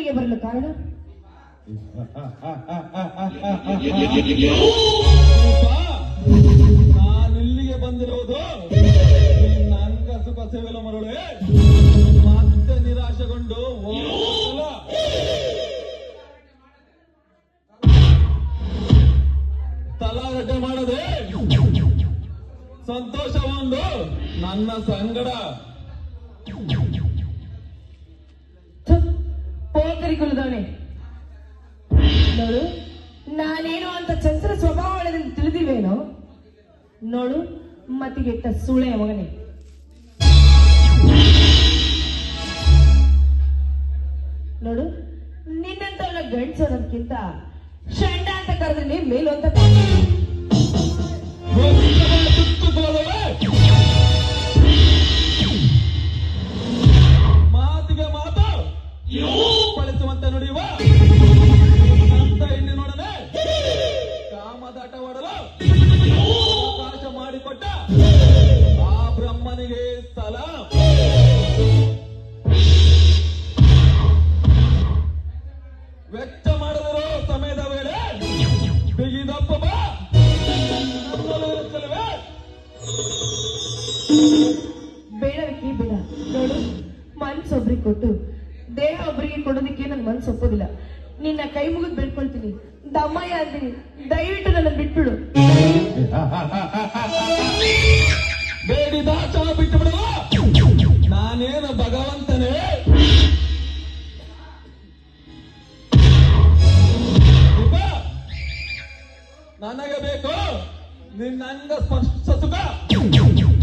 ಇಲ್ಲಿಗೆ ಬರಲು ಕಾರಣ? ನಾನಿಲ್ಲಿಗೆ ಬಂದಿರುವುದು ನಂಗ ಸುಖ ಸೇವೆಲ್ಲ ಮರಳೆ ಮತ್ತೆ ನಿರಾಶೆಗೊಂಡು ಹೋಗಲ್ಲ. ತಲಾಟೆ ಮಾಡದೆ ಸಂತೋಷ ಒಂದು ನನ್ನ ಸಂಗಡ. ಪೋಕರಿ ಕುಲದವನೇ, ನೋಡು, ನಾನೇನು ಅಂತ ಚಂಚಲ ಸ್ವಭಾವಗಳನ್ನು ತಿಳಿದಿರುವೇನೋ. ನೋಡು, ಮತಿಗೆಟ್ಟ ಸುಳೆಯ ಮಗನೇ. ನೋಡು, ನಿನ್ನಂತವನ್ನ ಗಂಡ್ಸೋದಕ್ಕಿಂತ ಷಂಡ ಅಂತ ಕರೆದ್ರೆ ಮೇಲು ಅಂತ ಮಾತಿಗೆ ಮಾತು ಬಳಸುವಂತೆ ನುಡಿಯುವ ಅಂತ ಹೆಣ್ಣು ನೋಡದೆ ಕಾಮದಾಟವಾಡಲು ಅವಕಾಶ ಮಾಡಿಕೊಟ್ಟ ಆ ಬ್ರಹ್ಮನಿಗೆ ಸಲಾಂ. ವೆಚ್ಚ ಮಾಡದಿರೋ ಸಮಯದ ವೇಳೆ ಬಿಗಿದಪ್ಪ ಬಾ. ಬೇಡಕ್ಕೆ ಬೇಡ. ನೋಡು, ಮನ್ಸೊಬ್ರಿಗೆ ಕೊಟ್ಟು ದೇಹ ಒಬ್ಬರಿಗೆ ಕೊಡೋದಕ್ಕೆ ನನ್ ಮನ್ಸು ಒಪ್ಪೋದಿಲ್ಲ. ನಿನ್ನ ಕೈ ಮುಗಿದು ಬಿಡ್ಕೊಳ್ತೀನಿ, ದಮ್ಮಯ್ಯ ಅಂತೀನಿ, ದಯವಿಟ್ಟು ನನ್ನ ಬಿಟ್ಬಿಡು. ಬೇಡಿದ ಚಲ ಬಿಟ್ಟು ಬಿಡುವ. ನಾನೇನು ಭಗವಂತನೇ? ನನಗೆ ಬೇಕು ನಿನ್ನಂಗ ಸ್ಪರ್ಶ ಸುಖ,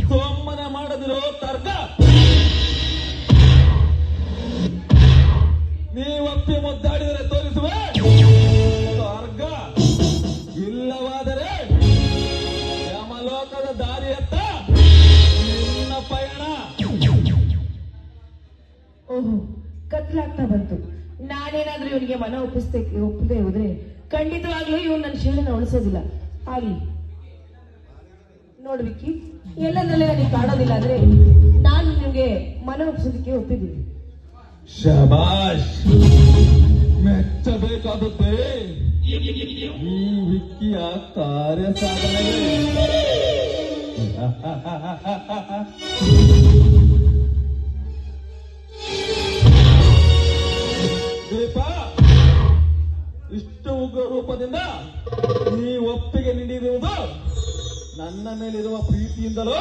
ಸೋಮನೆ ಮಾಡದಿರೋ ತರ್ಕ. ನೀವಪ್ಪಿ ಮುದ್ದಾಡಿದರೆ ತೋರಿಸುವೆ ಸ್ವರ್ಗ, ಇಲ್ಲವಾದರೆ ಯಮಲೋಕದ ದಾರಿಯತ್ತ ನಿನ್ನ ಪಯಣ. ಓಹೋ, ಕತ್ಲಾಗ್ತಾ ಬಂತು. ನಾನೇನಾದ್ರೂ ಇವನಿಗೆ ಮನ ಒಪ್ಪದೆ ಹೋದ್ರೆ ಖಂಡಿತವಾಗ್ಲೂ ಇವನು ನನ್ನ ಶೀಲನ ಉಳಿಸೋದಿಲ್ಲ. ಆಗ್ಲಿ ನೋಡ್ವಿಕ್ಕಿ, ಎಲ್ಲದರಲ್ಲೇ ನನಗೆ ಕಾಣೋದಿಲ್ಲ ಅಂದ್ರೆ ನಾನು ನಿಮ್ಗೆ ಮನ ಒಪ್ಸೋದಕ್ಕೆ ಒಪ್ಪಿದ್ದೀನಿ. ಶಬಾಷ್, ಮೆಚ್ಚಬೇಕಾಗುತ್ತೆ ಈ ವಿಕ್ಕಿಯ ಕಾರ್ಯ ಸಾಧನೆಗೆ. ದೀಪ, ಇಷ್ಟು ಉಗ್ರ ರೂಪದಿಂದ ನೀ ಒಪ್ಪಿಗೆ ನೀಡಿರುವುದು ನನ್ನ ಮೇಲಿರುವ ಪ್ರೀತಿಯಿಂದಲೋ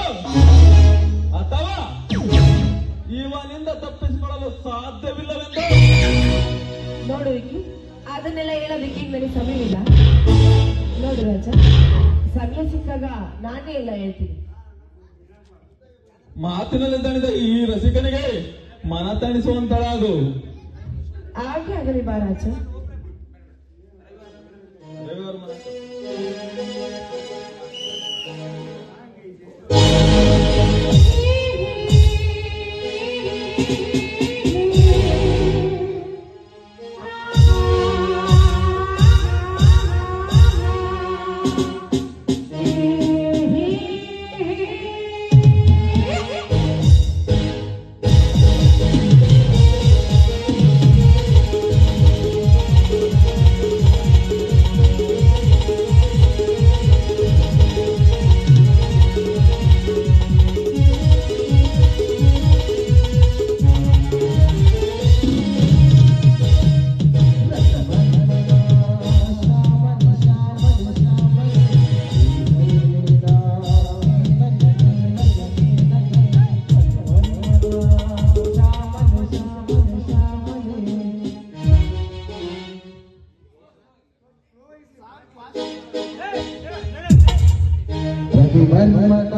ಅಥವಾ ಇವನಿಂದ ತಪ್ಪಿಸಿಕೊಳ್ಳಲು ಸಾಧ್ಯವಿಲ್ಲವೆಂದು? ನೋಡು ವಿಕ್ಕಿ, ಅದನ್ನೆಲ್ಲ ಹೇಳೋದಕ್ಕೆ ಈಗ ನನಗೆ ಸಮಯವಿಲ್ಲ. ನೋಡು ರಾಜ, ಸಮಯ ಸಿಕ್ಕಾಗ ನಾನೇ ಎಲ್ಲ ಹೇಳ್ತೀನಿ. ಮಾತಿನಲ್ಲಿ ತಣಿದ ಈ ರಸಿಕನಿಗೆ ಮನ ತಣಿಸುವಂತಳಾಗು. ಹಾಗೆ ಆಗಲಿ ಬಾ ರಾಜ. ಮನ್ಮಥ